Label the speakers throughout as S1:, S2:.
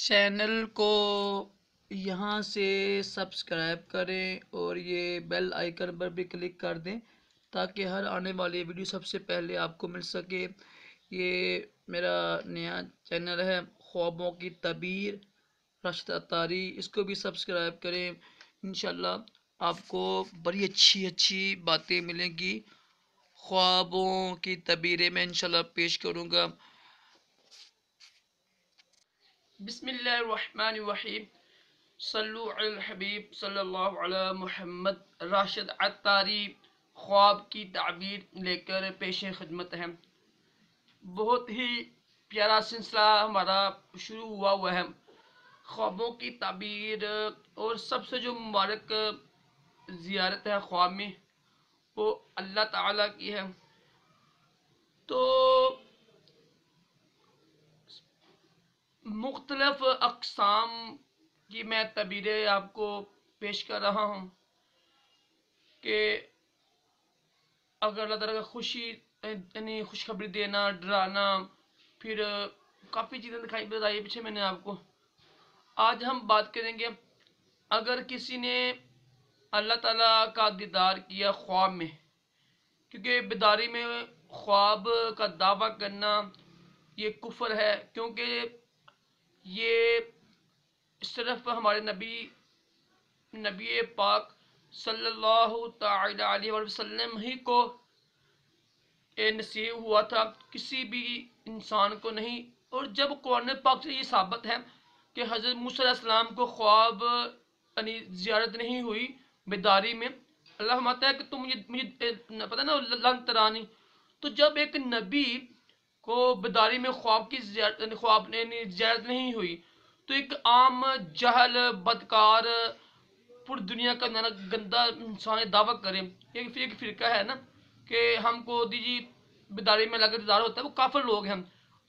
S1: Channel کو یہاں سے سبسکرائب کریں اور یہ بیل آئیکن پر بھی کلک کر دیں تاکہ ہر آنے والی ویڈیو سب سے پہلے آپ کو مل سکے۔ یہ میرا نیا چینل ہے خوابوں کی تعبیر راشد عطاری، اس کو بھی سبسکرائب کریں۔ انشاءاللہ آپ کو بڑی اچھی باتیں ملیں گی، خوابوں کی تعبیریں میں انشاءاللہ پیش کروں گا۔ بسم اللہ الرحمن الرحیم، صلو علی الحبیب صلی اللہ علی محمد۔ راشد عطاری خواب کی تعبیر لے کر پیش خدمت ہے۔ بہت ہی پیارا سلسلہ ہمارا شروع ہوا ہے خوابوں کی تعبیر، اور سب سے جو مبارک زیارت ہے خواب میں وہ اللہ تعالیٰ کی ہے۔ تو مختلف اقسام کی میں تعبیریں آپ کو پیش کر رہا ہوں کہ اگر اللہ تعالیٰ کا خوشی یعنی خوشخبری دینا، ڈرانا، پھر کافی چیزیں دکھائی بتائی پیچھے میں نے آپ کو۔ آج ہم بات کریں گے اگر کسی نے اللہ تعالیٰ کا دیدار کیا خواب میں، کیونکہ بیداری میں خواب کا دعویٰ کرنا یہ کفر ہے، کیونکہ یہ صرف ہمارے نبی پاک صلی اللہ تعالی علیہ وسلم ہی کو نصیب ہوا تھا، کسی بھی انسان کو نہیں۔ اور جب قرآن پاک سے یہ ثابت ہے کہ حضرت موسیٰ علیہ السلام کو خواب یعنی زیارت نہیں ہوئی بیداری میں، اللہ فرماتا ہے کہ تم مجھے پتہ نا لن ترانی، تو جب ایک نبی کو بیداری میں خواب کی زیارت نہیں ہوئی تو ایک عام جہل بدکار پور دنیا کا گندا انسان دعویٰ کرے، ایک فرقہ ہے نا کہ ہم کو دیجیے بیداری میں لگا دیدار ہوتا ہے، وہ کافر لوگ ہیں۔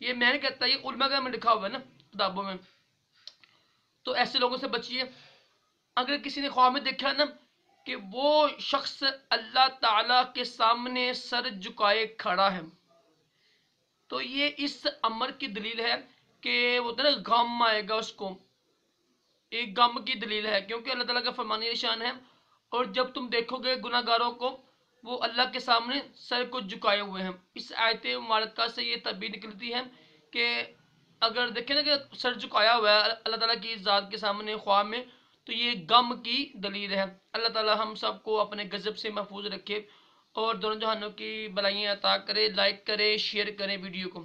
S1: یہ میں نہیں کہتا، یہ علماء میں لکھا ہوا ہے نا کتابوں میں، تو ایسے لوگوں سے بچیے۔ اگر کسی نے خواب میں دیکھا نا کہ وہ شخص اللہ تعالیٰ کے سامنے سر جھکائے کھڑا ہے، تو یہ اس امر کی دلیل ہے کہ وہ نا غم آئے گا اس کو، ایک غم کی دلیل ہے، کیونکہ اللہ تعالیٰ کا فرمان نشان ہے۔ اور جب تم دیکھو گے گناہ گاروں کو وہ اللہ کے سامنے سر کو جھکائے ہوئے ہیں، اس آیت مبارکہ سے یہ تعبیر نکلتی ہے کہ اگر دیکھیں نا کہ سر جھکایا ہوا ہے اللہ تعالیٰ کی ذات کے سامنے خواب میں، تو یہ غم کی دلیل ہے۔ اللہ تعالیٰ ہم سب کو اپنے غضب سے محفوظ رکھے اور دونوں جہانوں کی بلائیاں عطا کرے۔ لائک کرے، شیئر کریں ویڈیو کو۔